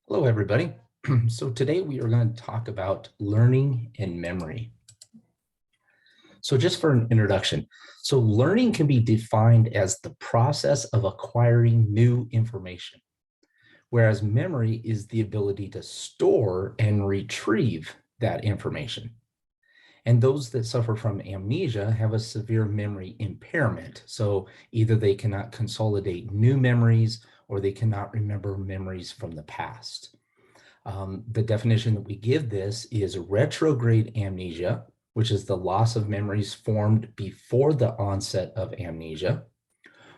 Hello, everybody. So today we are going to talk about learning and memory. So just for an introduction, so learning can be defined as the process of acquiring new information, whereas memory is the ability to store and retrieve that information. And those that suffer from amnesia have a severe memory impairment. So either they cannot consolidate new memories or they cannot remember memories from the past. The definition that we give this is retrograde amnesia, which is the loss of memories formed before the onset of amnesia,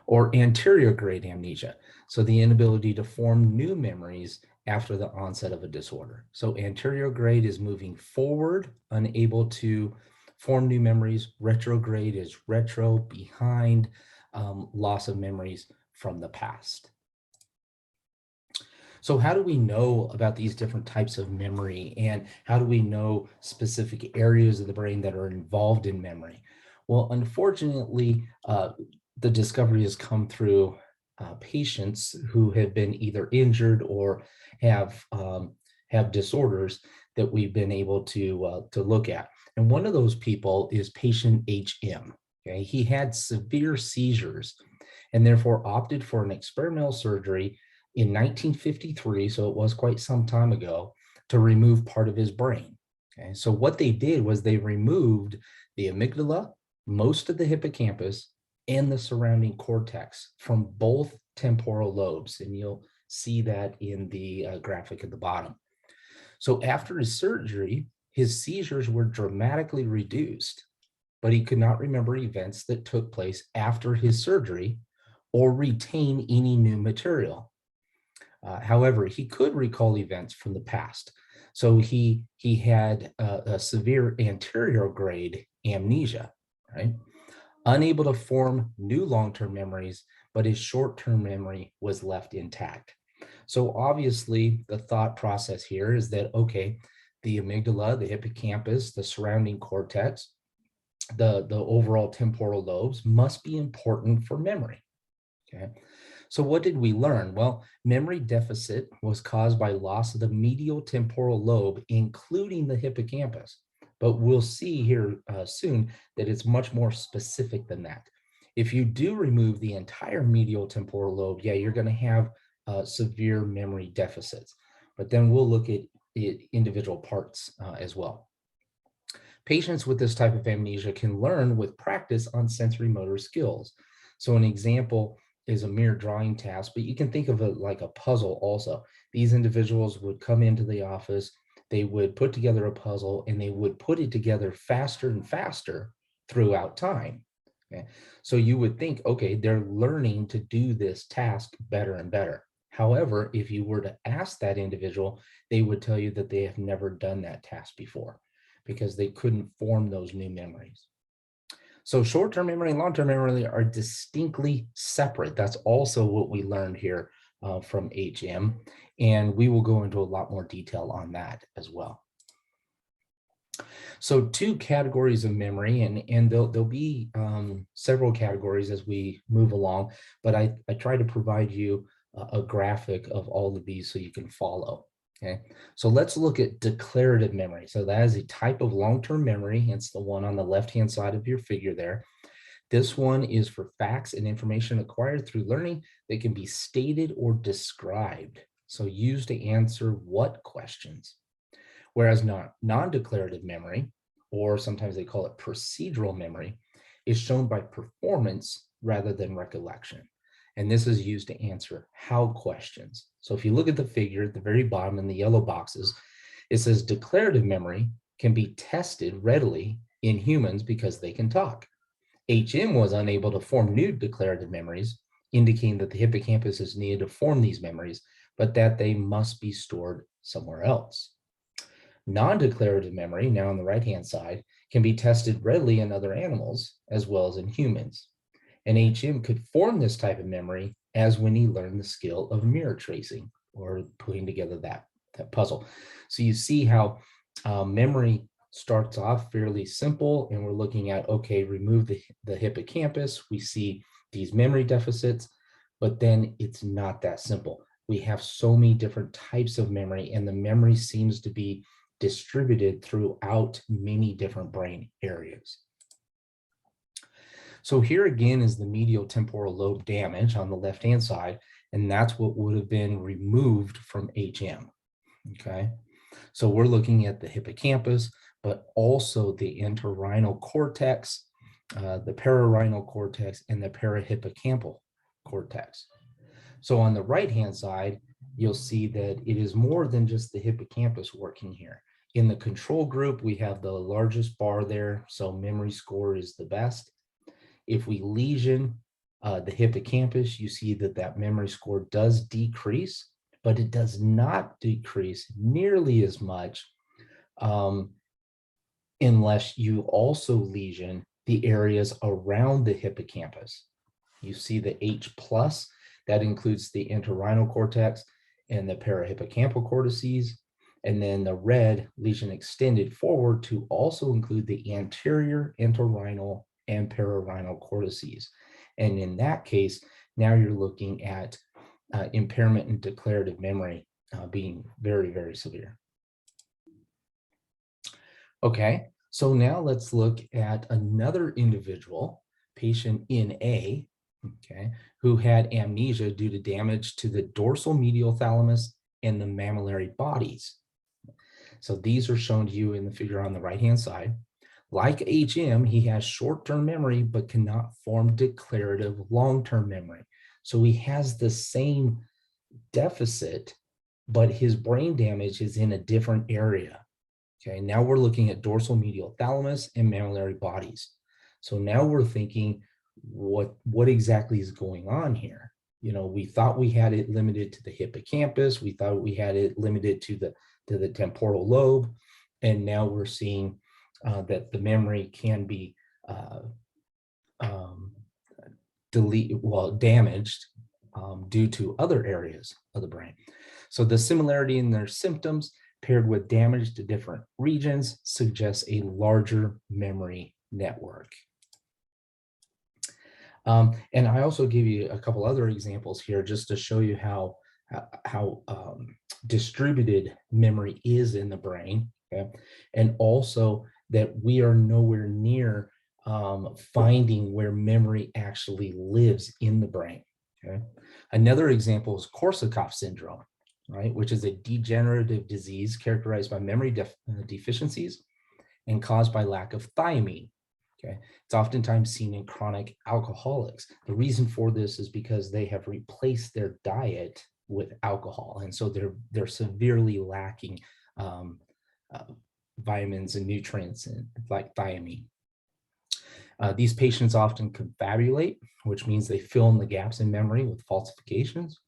or anterior grade amnesia, so the inability to form new memories after the onset of a disorder. So anterior grade is moving forward, unable to form new memories. Retrograde is retro, behind, loss of memories from the past. So how do we know about these different types of memory, and how do we know specific areas of the brain that are involved in memory? Well, unfortunately, the discovery has come through patients who have been either injured or have disorders that we've been able to look at. And one of those people is patient HM. Okay, he had severe seizures and therefore opted for an experimental surgery in 1953, so it was quite some time ago, to remove part of his brain. Okay, so what they did was they removed the amygdala, most of the hippocampus, and the surrounding cortex from both temporal lobes, and you'll see that in the graphic at the bottom. So after his surgery, his seizures were dramatically reduced, but he could not remember events that took place after his surgery or retain any new material. However, he could recall events from the past. So he had a severe anterior grade amnesia, right? Unable to form new long-term memories, but his short-term memory was left intact. So obviously the thought process here is that, okay, the amygdala, the hippocampus, the surrounding cortex, the overall temporal lobes must be important for memory, okay? So what did we learn? Well, memory deficit was caused by loss of the medial temporal lobe, including the hippocampus. But we'll see here soon that it's much more specific than that. If you do remove the entire medial temporal lobe, yeah, you're going to have severe memory deficits. But then we'll look at individual parts as well. Patients with this type of amnesia can learn with practice on sensory motor skills. So an example is a mere drawing task, but you can think of it like a puzzle also. These individuals would come into the office, they would put together a puzzle, and they would put it together faster and faster throughout time. Okay? So you would think, okay, they're learning to do this task better and better. However, if you were to ask that individual, they would tell you that they have never done that task before because they couldn't form those new memories. So short-term memory and long-term memory are distinctly separate. That's also what we learned here from HM, and we will go into a lot more detail on that as well. So two categories of memory, and there'll be several categories as we move along, but I try to provide you a graphic of all of these so you can follow. Okay, so let's look at declarative memory. So that is a type of long-term memory. It's the one on the left-hand side of your figure there. This one is for facts and information acquired through learning that can be stated or described. So used to answer what questions. Whereas non-declarative memory, or sometimes they call it procedural memory, is shown by performance rather than recollection. And this is used to answer how questions. So if you look at the figure at the very bottom in the yellow boxes, it says declarative memory can be tested readily in humans because they can talk. HM was unable to form new declarative memories, indicating that the hippocampus is needed to form these memories, but that they must be stored somewhere else. Non-declarative memory, now on the right-hand side, can be tested readily in other animals as well as in humans. And HM could form this type of memory as when he learned the skill of mirror tracing or putting together that puzzle. So you see how memory starts off fairly simple, and we're looking at, okay, remove the hippocampus, we see these memory deficits, but then it's not that simple. we have so many different types of memory, and the memory seems to be distributed throughout many different brain areas. So here again is the medial temporal lobe damage on the left-hand side, and that's what would have been removed from HM, okay? So we're looking at the hippocampus, but also the entorhinal cortex, the pararhinal cortex, and the parahippocampal cortex. So on the right-hand side, you'll see that it is more than just the hippocampus working here. In the control group, we have the largest bar there, so memory score is the best. If we lesion the hippocampus, you see that that memory score does decrease, but it does not decrease nearly as much unless you also lesion the areas around the hippocampus. You see the H+, that includes the entorhinal cortex and the parahippocampal cortices, and then the red lesion extended forward to also include the anterior entorhinal and pararhinal cortices. And in that case, now you're looking at impairment in declarative memory being very, very severe. Okay, so now let's look at another individual, patient NA, okay, who had amnesia due to damage to the dorsal medial thalamus and the mammillary bodies. So these are shown to you in the figure on the right-hand side. Like HM, he has short-term memory, but cannot form declarative long-term memory. So he has the same deficit, but his brain damage is in a different area. Okay, now we're looking at dorsal medial thalamus and mammillary bodies. So now we're thinking, what exactly is going on here? You know, we thought we had it limited to the hippocampus. We thought we had it limited to the temporal lobe. And now we're seeing that the memory can be damaged due to other areas of the brain. So the similarity in their symptoms paired with damage to different regions suggests a larger memory network. And I also give you a couple other examples here just to show you how distributed memory is in the brain, okay? And also that we are nowhere near finding where memory actually lives in the brain, okay? Another example is Korsakoff syndrome, right, which is a degenerative disease characterized by memory deficiencies and caused by lack of thiamine. Okay, it's oftentimes seen in chronic alcoholics. The reason for this is because they have replaced their diet with alcohol, and so they're severely lacking vitamins and nutrients like thiamine. These patients often confabulate, which means they fill in the gaps in memory with falsifications,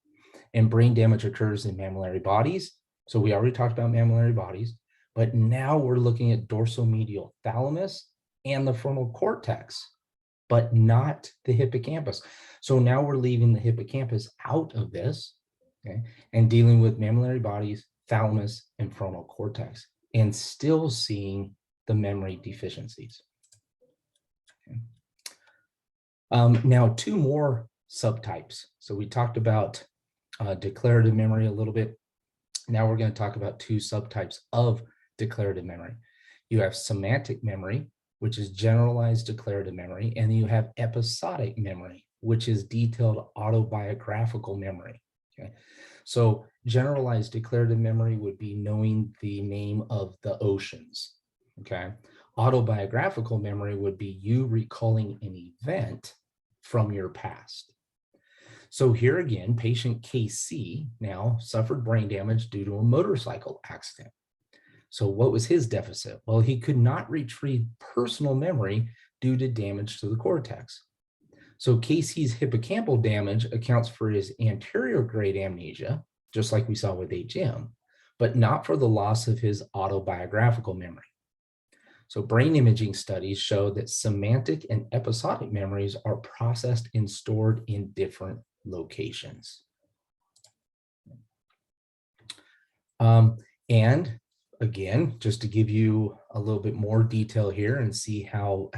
and brain damage occurs in mammillary bodies. So we already talked about mammillary bodies, but now we're looking at dorsal medial thalamus and the frontal cortex, but not the hippocampus. So now we're leaving the hippocampus out of this, okay, and dealing with mammillary bodies, thalamus, and frontal cortex, and still seeing the memory deficiencies. Okay. Now, two more subtypes. So we talked about declarative memory a little bit. Now we're going to talk about two subtypes of declarative memory. You have semantic memory, which is generalized declarative memory, and you have episodic memory, which is detailed autobiographical memory. Okay, so generalized declarative memory would be knowing the name of the oceans. Okay, autobiographical memory would be you recalling an event from your past. So here again, patient KC now suffered brain damage due to a motorcycle accident. So what was his deficit? Well, he could not retrieve personal memory due to damage to the cortex. So Casey's hippocampal damage accounts for his anterior grade amnesia, just like we saw with HM, but not for the loss of his autobiographical memory. So brain imaging studies show that semantic and episodic memories are processed and stored in different locations. And again, just to give you a little bit more detail here and see how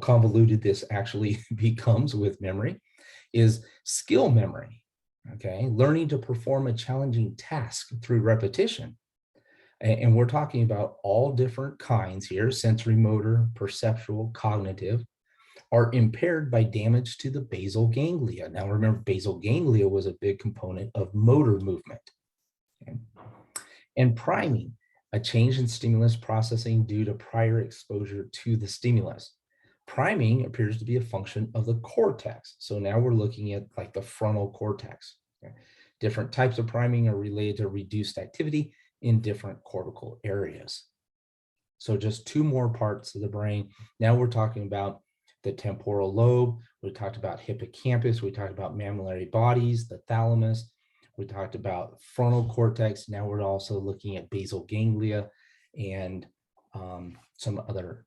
convoluted this actually becomes with memory, is skill memory. Okay, learning to perform a challenging task through repetition. And we're talking about all different kinds here, sensory motor, perceptual, cognitive, are impaired by damage to the basal ganglia. Now remember, basal ganglia was a big component of motor movement. Okay? And priming, a change in stimulus processing due to prior exposure to the stimulus. Priming appears to be a function of the cortex. So now we're looking at like the frontal cortex. Okay? Different types of priming are related to reduced activity in different cortical areas. So just two more parts of the brain. Now we're talking about the temporal lobe. We talked about hippocampus. We talked about mammillary bodies, the thalamus. We talked about frontal cortex. Now we're also looking at basal ganglia and some other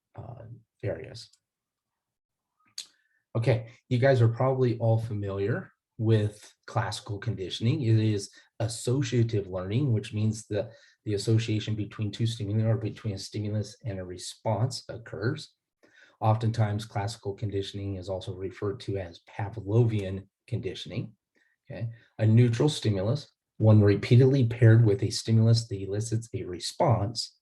areas. Okay, you guys are probably all familiar with classical conditioning. It is associative learning, which means the association between two stimuli or between a stimulus and a response occurs. Oftentimes, classical conditioning is also referred to as Pavlovian conditioning. Okay, a neutral stimulus, one repeatedly paired with a stimulus that elicits a response,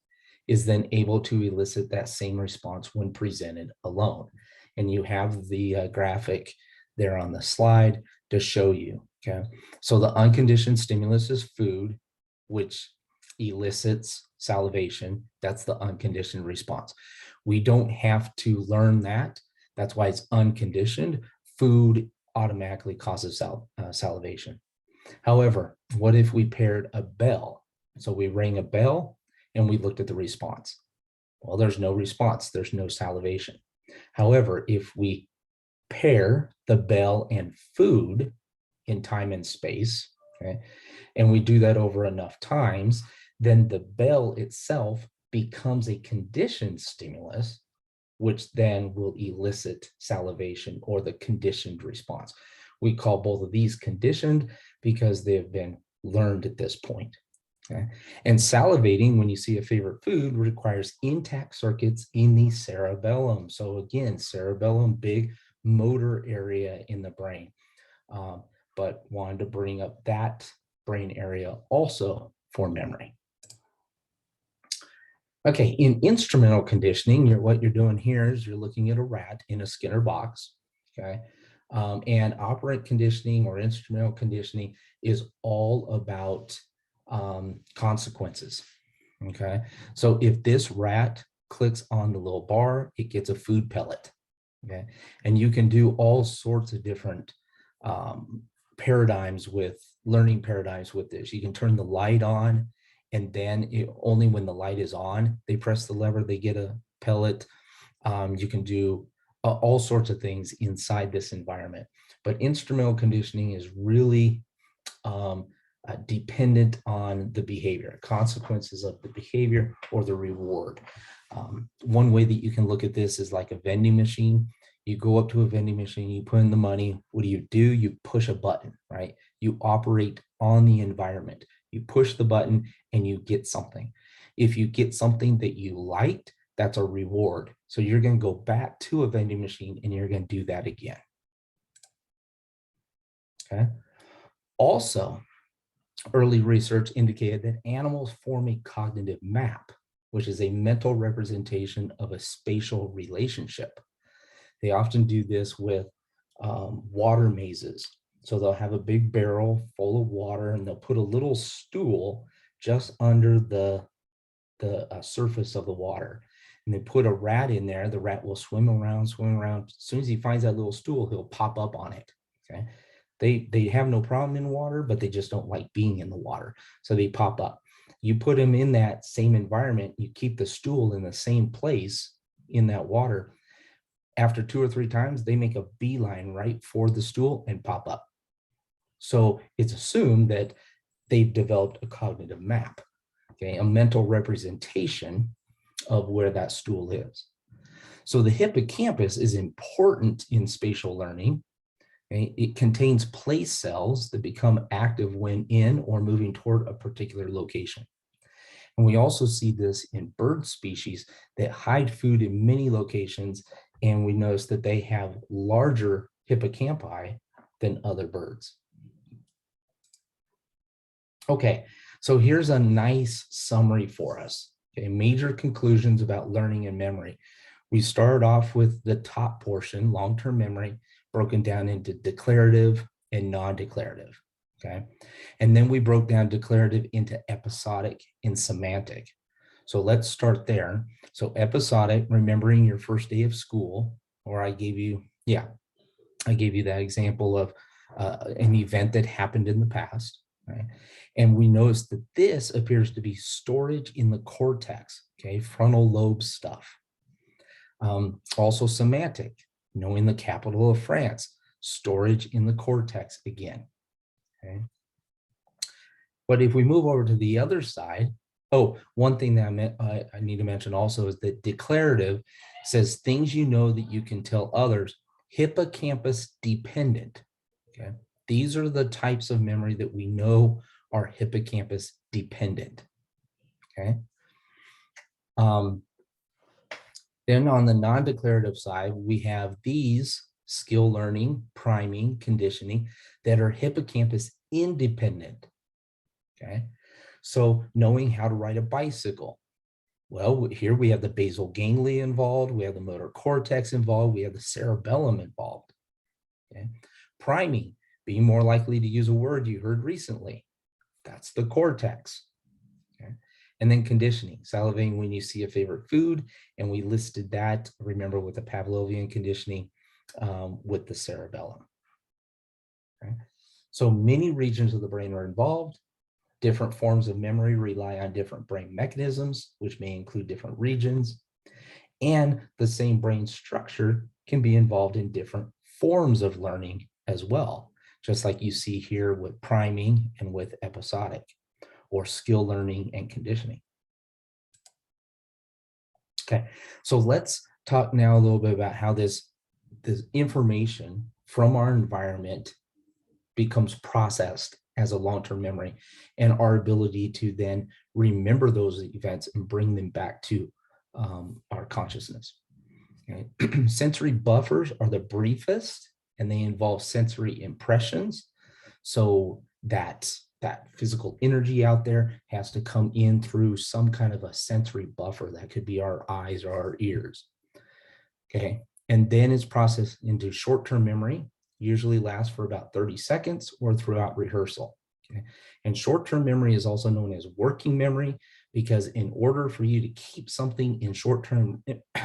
is then able to elicit that same response when presented alone. And you have the graphic there on the slide to show you. Okay, so the unconditioned stimulus is food, which elicits salivation. That's the unconditioned response. We don't have to learn that. That's why it's unconditioned. Food automatically causes salivation. However, what if we paired a bell? So we rang a bell and we looked at the response. Well, there's no response. There's no salivation. However, if we pair the bell and food in time and space, okay, and we do that over enough times, then the bell itself becomes a conditioned stimulus, which then will elicit salivation or the conditioned response. We call both of these conditioned because they have been learned at this point. Okay? And salivating, when you see a favorite food, requires intact circuits in the cerebellum. So again, cerebellum, big motor area in the brain. But wanted to bring up that brain area also for memory. Okay, in instrumental conditioning, what you're doing here is you're looking at a rat in a Skinner box, okay? And operant conditioning or instrumental conditioning is all about consequences, okay? So if this rat clicks on the little bar, it gets a food pellet, okay? And you can do all sorts of different paradigms with learning paradigms with this. You can turn the light on, and then only when the light is on, they press the lever, they get a pellet. You can do all sorts of things inside this environment. But instrumental conditioning is really dependent on the behavior, consequences of the behavior or the reward. One way that you can look at this is like a vending machine. You go up to a vending machine, you put in the money. What do? You push a button, right? You operate on the environment. You push the button and you get something. If you get something that you liked, that's a reward. So you're going to go back to a vending machine and you're going to do that again. Okay. Also, early research indicated that animals form a cognitive map, which is a mental representation of a spatial relationship. They often do this with water mazes. So they'll have a big barrel full of water and they'll put a little stool just under the surface of the water. And they put a rat in there. The rat will swim around, swim around. As soon as he finds that little stool, he'll pop up on it. Okay. They have no problem in water, but they just don't like being in the water. So they pop up. You put them in that same environment, you keep the stool in the same place in that water. After 2 or 3 times, they make a beeline right for the stool and pop up. So it's assumed that they've developed a cognitive map, okay, a mental representation of where that stool is. So the hippocampus is important in spatial learning. Okay? It contains place cells that become active when in or moving toward a particular location. And we also see this in bird species that hide food in many locations, and we notice that they have larger hippocampi than other birds. Okay, so here's a nice summary for us. Okay, major conclusions about learning and memory. We started off with the top portion, long-term memory, broken down into declarative and non-declarative. Okay, and then we broke down declarative into episodic and semantic. So let's start there. So episodic, remembering your first day of school, or I gave you that example of an event that happened in the past, right? And we notice that this appears to be storage in the cortex, okay, frontal lobe stuff. Also semantic, knowing the capital of France, storage in the cortex again, okay? But if we move over to the other side, oh, one thing that I need to mention also is that declarative says things you know that you can tell others, hippocampus dependent. Okay. These are the types of memory that we know are hippocampus dependent. Okay. Then on the non-declarative side, we have these skill learning, priming, conditioning that are hippocampus independent. Okay. So knowing how to ride a bicycle. Well, here we have the basal ganglia involved, we have the motor cortex involved, we have the cerebellum involved. Okay. Priming, being more likely to use a word you heard recently. That's the cortex. Okay. And then conditioning, salivating when you see a favorite food. And we listed that, remember, with the Pavlovian conditioning with the cerebellum. Okay. So many regions of the brain are involved. Different forms of memory rely on different brain mechanisms, which may include different regions. And the same brain structure can be involved in different forms of learning as well, just like you see here with priming and with episodic, or skill learning and conditioning. Okay, so let's talk now a little bit about how this information from our environment becomes processed as a long-term memory, and our ability to then remember those events and bring them back to our consciousness. Okay. Sensory buffers are the briefest, and they involve sensory impressions. So that physical energy out there has to come in through some kind of a sensory buffer. That could be our eyes or our ears. Okay. And then it's processed into short-term memory, usually lasts for about 30 seconds or throughout rehearsal. Okay. And short-term memory is also known as working memory, because in order for you to keep something in short-term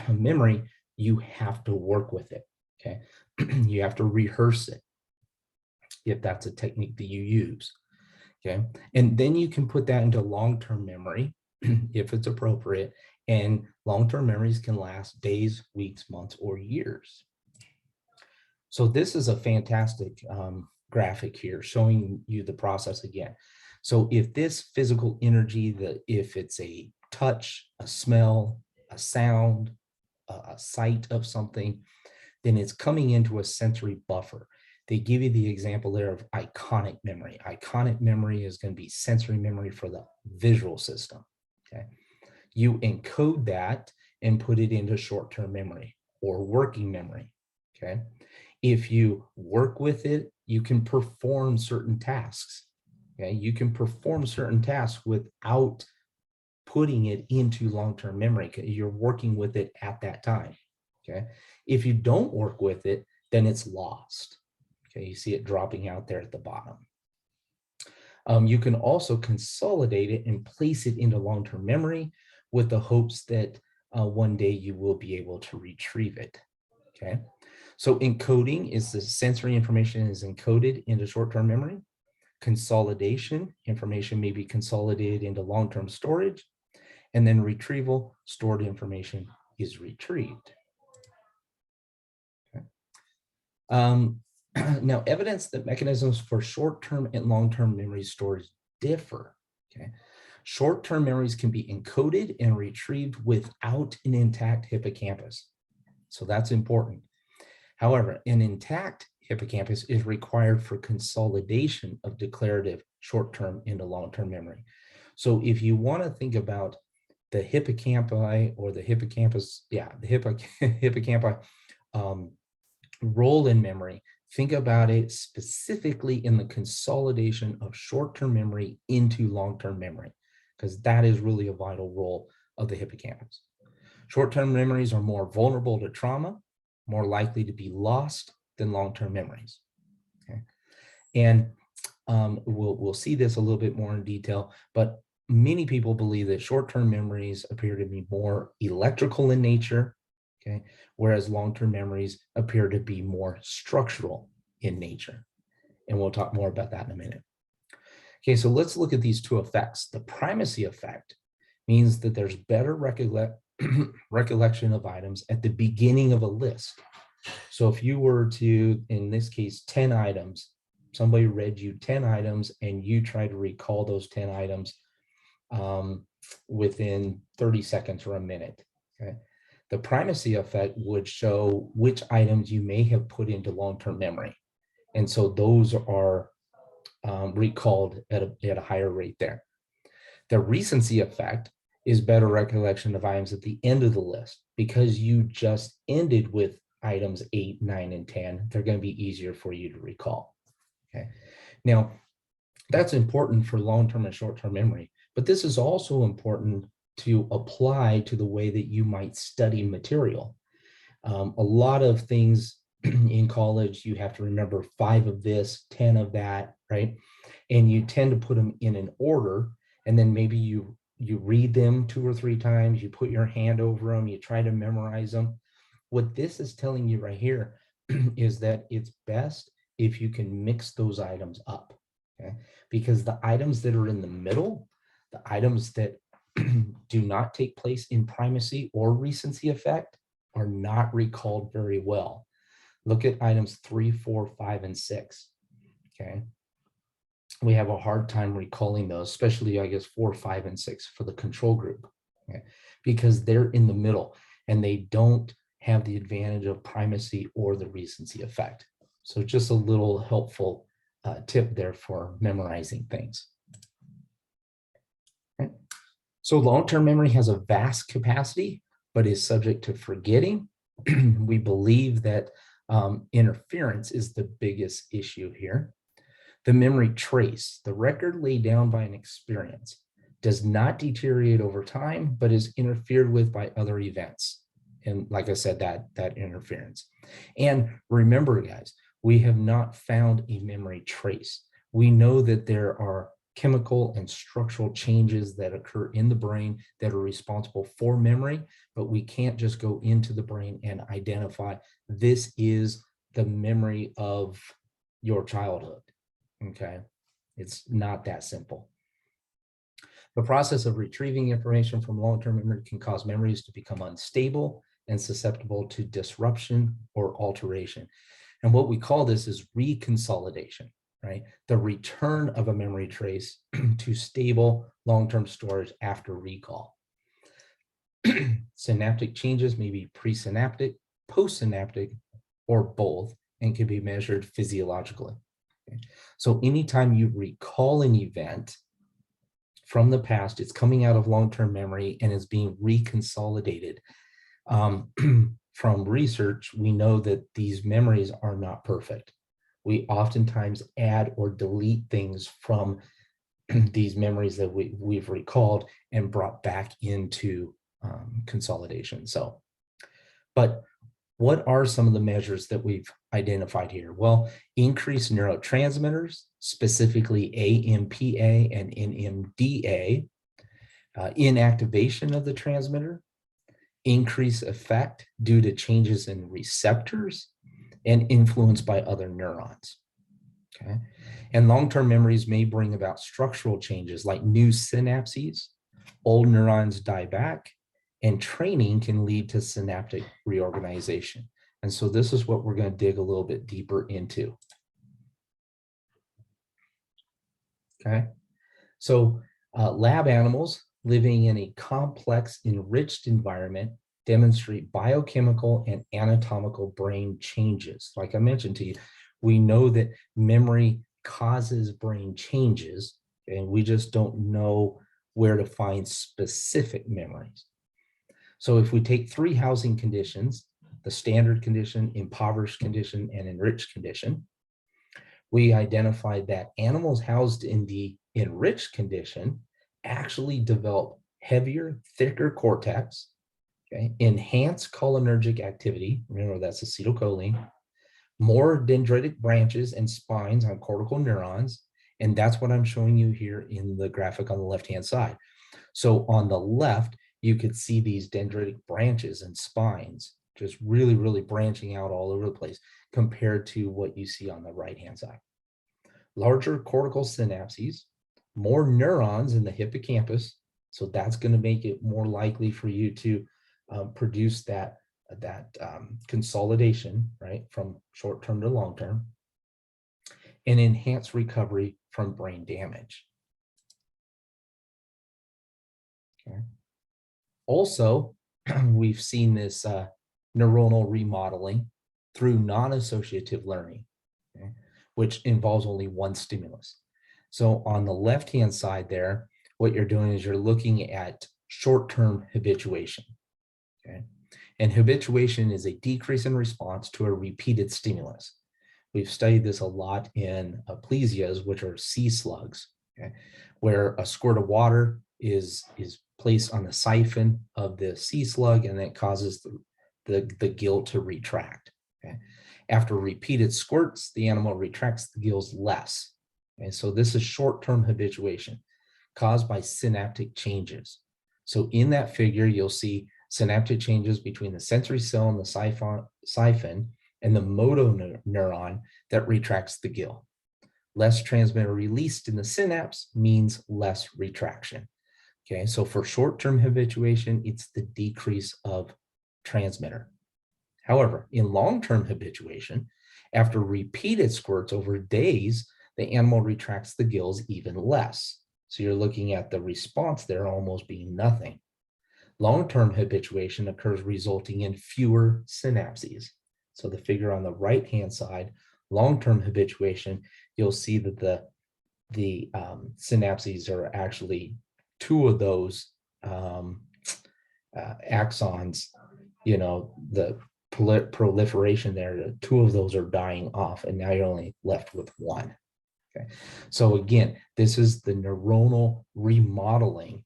memory, you have to work with it. Okay. You have to rehearse it, if that's a technique that you use. Okay. And then you can put that into long-term memory if it's appropriate. And long-term memories can last days, weeks, months, or years. So this is a fantastic graphic here showing you the process again. So if this physical energy, if it's a touch, a smell, a sound, a sight of something, then it's coming into a sensory buffer. They give you the example there of iconic memory. Iconic memory is going to be sensory memory for the visual system. Okay. You encode that and put it into short-term memory or working memory. Okay. If you work with it, you can perform certain tasks. Okay. You can perform certain tasks without putting it into long-term memory. You're working with it at that time. Okay. If you don't work with it, then it's lost. Okay. You see it dropping out there at the bottom. You can also consolidate it and place it into long-term memory with the hopes that one day you will be able to retrieve it. Okay. So encoding is the sensory information is encoded into short-term memory. Consolidation, information may be consolidated into long-term storage. And then retrieval, stored information is retrieved. Okay. Now, evidence that mechanisms for short-term and long-term memory storage differ. Okay. Short-term memories can be encoded and retrieved without an intact hippocampus. So that's important. However, an intact hippocampus is required for consolidation of declarative short-term into long-term memory. So if you want to think about the hippocampi or the hippocampus, the hippocampi role in memory, Think about it specifically in the consolidation of short-term memory into long-term memory, because that is really a vital role of the hippocampus. Short-term memories are more vulnerable to trauma, more likely to be lost than long-term memories. Okay? And we'll see this a little bit more in detail, but many people believe that short-term memories appear to be more electrical in nature, okay, whereas long-term memories appear to be more structural in nature. And we'll talk more about that in a minute. Okay, so let's look at these two effects. The primacy effect means that there's better recollection of items at the beginning of a list. So if you were to, in this case, 10 items, somebody read you 10 items and you try to recall those 10 items within 30 seconds or a minute, okay? The primacy effect would show which items you may have put into long-term memory. And so those are recalled at a higher rate there. The recency effect is better recollection of items at the end of the list, because you just ended with items 8, 9, and 10. They're going to be easier for you to recall. Okay. Now, that's important for long-term and short-term memory, but this is also important to apply to the way that you might study material. A lot of things in college, you have to remember 5 of this, 10 of that, right? And you tend to put them in an order, and then maybe you read them 2 or 3 times, you put your hand over them, you try to memorize them. What this is telling you right here is that it's best if you can mix those items up, okay? Because the items that are in the middle, the items that do not take place in primacy or recency effect, are not recalled very well. Look at items 3, 4, 5, and 6, okay? We have a hard time recalling those, especially I guess 4, 5, and 6 for the control group, okay? Because they're in the middle and they don't have the advantage of primacy or the recency effect. So just a little helpful tip there for memorizing things. Okay. So long-term memory has a vast capacity, but is subject to forgetting. We believe that interference is the biggest issue here. The memory trace, the record laid down by an experience, does not deteriorate over time, but is interfered with by other events. And like I said, that interference. And remember, guys, we have not found a memory trace. We know that there are chemical and structural changes that occur in the brain that are responsible for memory, but we can't just go into the brain and identify this is the memory of your childhood, okay? It's not that simple. The process of retrieving information from long-term memory can cause memories to become unstable and susceptible to disruption or alteration. And what we call this is reconsolidation, right? The return of a memory trace to stable long-term storage after recall. Synaptic changes may be presynaptic, postsynaptic, or both, and can be measured physiologically. Okay? So anytime you recall an event from the past, it's coming out of long-term memory and is being reconsolidated. From research, we know that these memories are not perfect. We oftentimes add or delete things from these memories that we've recalled and brought back into consolidation. So, but what are some of the measures that we've identified here? Well, increased neurotransmitters, specifically AMPA and NMDA, inactivation of the transmitter, increased effect due to changes in receptors, and influenced by other neurons, okay? And long-term memories may bring about structural changes like new synapses, old neurons die back, and training can lead to synaptic reorganization. And so this is what we're going to dig a little bit deeper into. Okay, so lab animals living in a complex, enriched environment demonstrate biochemical and anatomical brain changes. Like I mentioned to you, we know that memory causes brain changes, and we just don't know where to find specific memories. So if we take 3 housing conditions, the standard condition, impoverished condition, and enriched condition. We identified that animals housed in the enriched condition actually develop heavier, thicker cortex, okay, enhanced cholinergic activity, remember that's acetylcholine, more dendritic branches and spines on cortical neurons, and that's what I'm showing you here in the graphic on the left-hand side. So on the left, you could see these dendritic branches and spines just really, really branching out all over the place compared to what you see on the right-hand side. Larger cortical synapses, more neurons in the hippocampus, so that's going to make it more likely for you to produce that consolidation, right, from short-term to long-term, and enhance recovery from brain damage. Okay. Also, we've seen this neuronal remodeling through non-associative learning, okay, which involves only one stimulus. So on the left-hand side there, what you're doing is you're looking at short-term habituation. Okay. And habituation is a decrease in response to a repeated stimulus. We've studied this a lot in aplesias, which are sea slugs, okay, where a squirt of water is placed on the siphon of the sea slug, and it causes the gill to retract. Okay. After repeated squirts, the animal retracts the gills less. And so this is short-term habituation caused by synaptic changes. So in that figure, you'll see synaptic changes between the sensory cell and the siphon and the motoneuron that retracts the gill. Less transmitter released in the synapse means less retraction. Okay, so for short-term habituation, it's the decrease of transmitter. However, in long-term habituation, after repeated squirts over days, the animal retracts the gills even less. So you're looking at the response there almost being nothing. Long-term habituation occurs resulting in fewer synapses. So the figure on the right-hand side, long-term habituation, you'll see that the synapses are actually two of those axons, you know, the proliferation there, two of those are dying off, and now you're only left with one. Okay, so again, this is the neuronal remodeling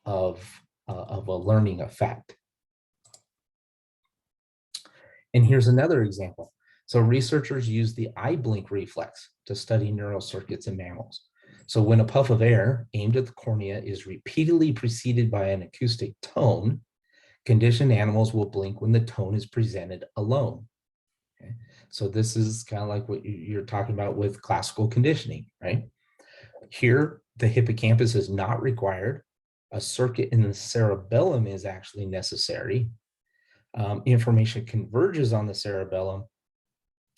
of a learning effect. And here's another example. So researchers use the eye blink reflex to study neural circuits in mammals. So when a puff of air aimed at the cornea is repeatedly preceded by an acoustic tone, conditioned animals will blink when the tone is presented alone. Okay? So this is kind of like what you're talking about with classical conditioning, right? Here, the hippocampus is not required. A circuit in the cerebellum is actually necessary. Information converges on the cerebellum,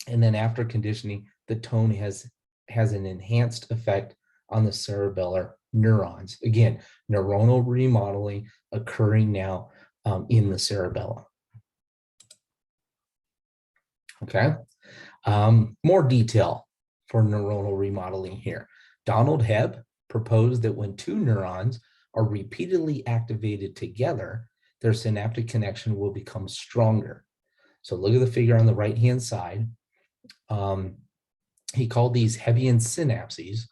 and then after conditioning, the tone has an enhanced effect on the cerebellar neurons. Again, neuronal remodeling occurring now in the cerebellum. Okay, more detail for neuronal remodeling here. Donald Hebb proposed that when two neurons are repeatedly activated together, their synaptic connection will become stronger. So look at the figure on the right-hand side. He called these Hebbian synapses,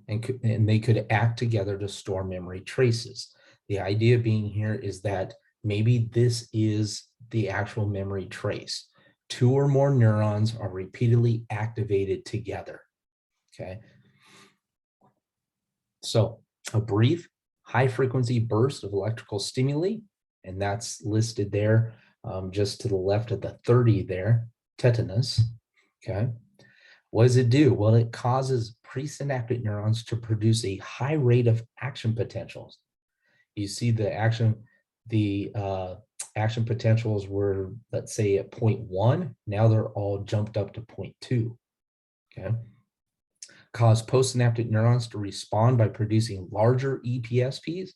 and they could act together to store memory traces. The idea being here is that maybe this is the actual memory trace. Two or more neurons are repeatedly activated together, okay? So a brief high-frequency burst of electrical stimuli, and that's listed there just to the left of the 30 there, tetanus, okay? What does it do? Well, it causes presynaptic neurons to produce a high rate of action potentials. You see the action potentials were, let's say, at 0.1. Now they're all jumped up to 0.2, okay? Cause postsynaptic neurons to respond by producing larger EPSPs.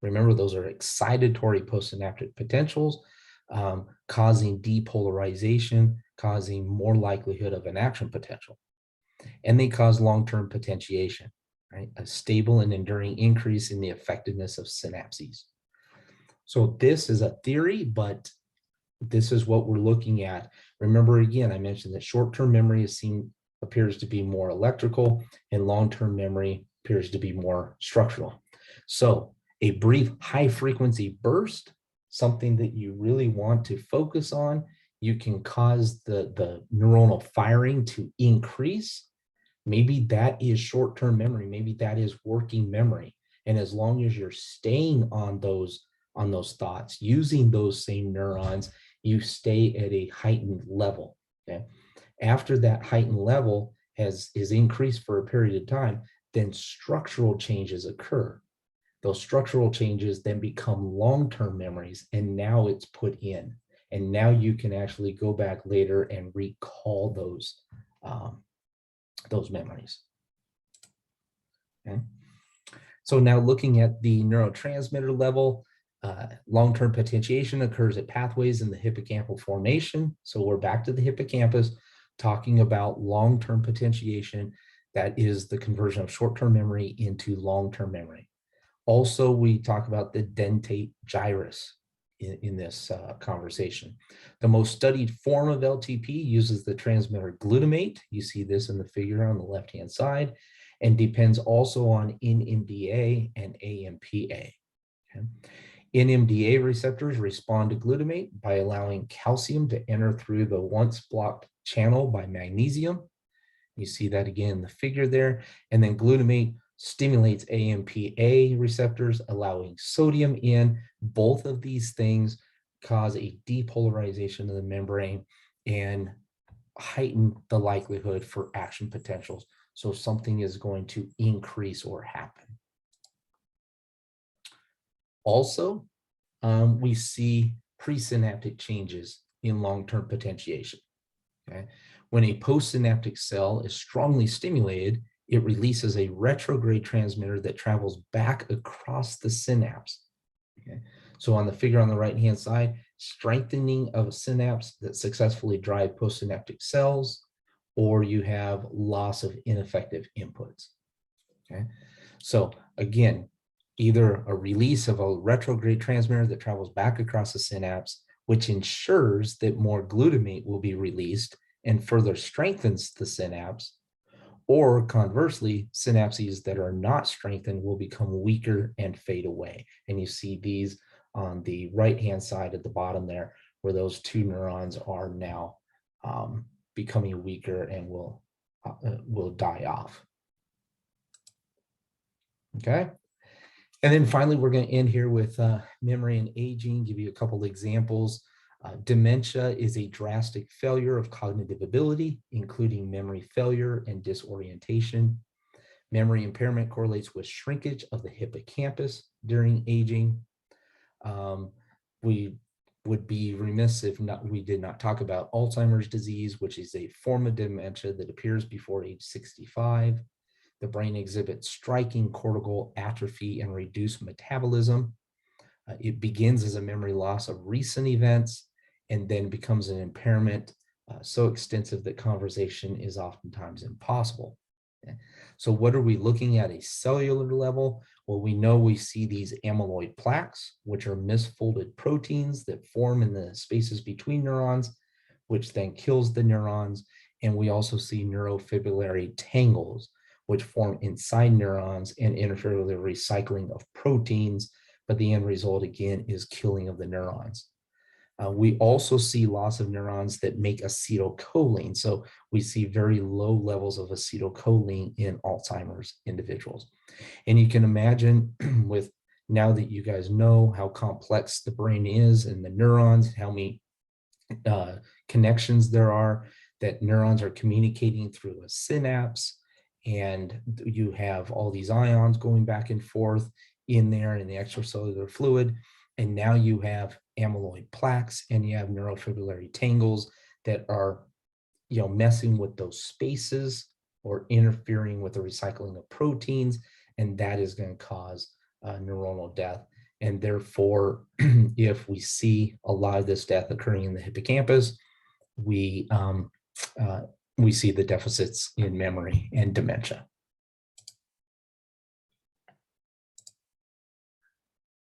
Remember, those are excitatory postsynaptic potentials, causing depolarization, causing more likelihood of an action potential. And they cause long-term potentiation, right? A stable and enduring increase in the effectiveness of synapses. So this is a theory, but this is what we're looking at. Remember, again, I mentioned that short-term memory appears to be more electrical, and long-term memory appears to be more structural. So a brief high-frequency burst, something that you really want to focus on, you can cause the neuronal firing to increase. Maybe that is short-term memory. Maybe that is working memory. And as long as you're staying on those thoughts, using those same neurons, you stay at a heightened level. Okay. After that heightened level is increased for a period of time, then structural changes occur. Those structural changes then become long-term memories, and now it's put in. And now you can actually go back later and recall those memories. Okay. So now looking at the neurotransmitter level, long-term potentiation occurs at pathways in the hippocampal formation. So we're back to the hippocampus talking about long-term potentiation. That is the conversion of short-term memory into long-term memory. Also, we talk about the dentate gyrus in this conversation. The most studied form of LTP uses the transmitter glutamate. You see this in the figure on the left-hand side, and depends also on NMDA and AMPA. Okay. NMDA receptors respond to glutamate by allowing calcium to enter through the once blocked channel by magnesium. You see that again in the figure there. And then glutamate stimulates AMPA receptors, allowing sodium in. Both of these things cause a depolarization of the membrane and heighten the likelihood for action potentials. So something is going to increase or happen. Also, we see presynaptic changes in long-term potentiation. Okay? When a postsynaptic cell is strongly stimulated, it releases a retrograde transmitter that travels back across the synapse. Okay? So on the figure on the right-hand side, strengthening of a synapse that successfully drive postsynaptic cells, or you have loss of ineffective inputs. Okay? So again, either a release of a retrograde transmitter that travels back across the synapse, which ensures that more glutamate will be released and further strengthens the synapse, or conversely, synapses that are not strengthened will become weaker and fade away. And you see these on the right-hand side at the bottom there, where those two neurons are now becoming weaker and will die off. Okay. And then finally, we're going to end here with memory and aging, give you a couple of examples. Dementia is a drastic failure of cognitive ability, including memory failure and disorientation. Memory impairment correlates with shrinkage of the hippocampus during aging. We would be remiss if we did not talk about Alzheimer's disease, which is a form of dementia that appears before age 65. The brain exhibits striking cortical atrophy and reduced metabolism. It begins as a memory loss of recent events and then becomes an impairment so extensive that conversation is oftentimes impossible. Okay. So what are we looking at a cellular level? Well, we know we see these amyloid plaques, which are misfolded proteins that form in the spaces between neurons, which then kills the neurons. And we also see neurofibrillary tangles, which form inside neurons and interfere with the recycling of proteins. But the end result, again, is killing of the neurons. We also see loss of neurons that make acetylcholine. So we see very low levels of acetylcholine in Alzheimer's individuals. And you can imagine with now that you guys know how complex the brain is and the neurons, how many connections there are, that neurons are communicating through a synapse, and you have all these ions going back and forth in there in the extracellular fluid. And now you have amyloid plaques and you have neurofibrillary tangles that are, messing with those spaces or interfering with the recycling of proteins. And that is going to cause neuronal death. And therefore, if we see a lot of this death occurring in the hippocampus, we see the deficits in memory and dementia.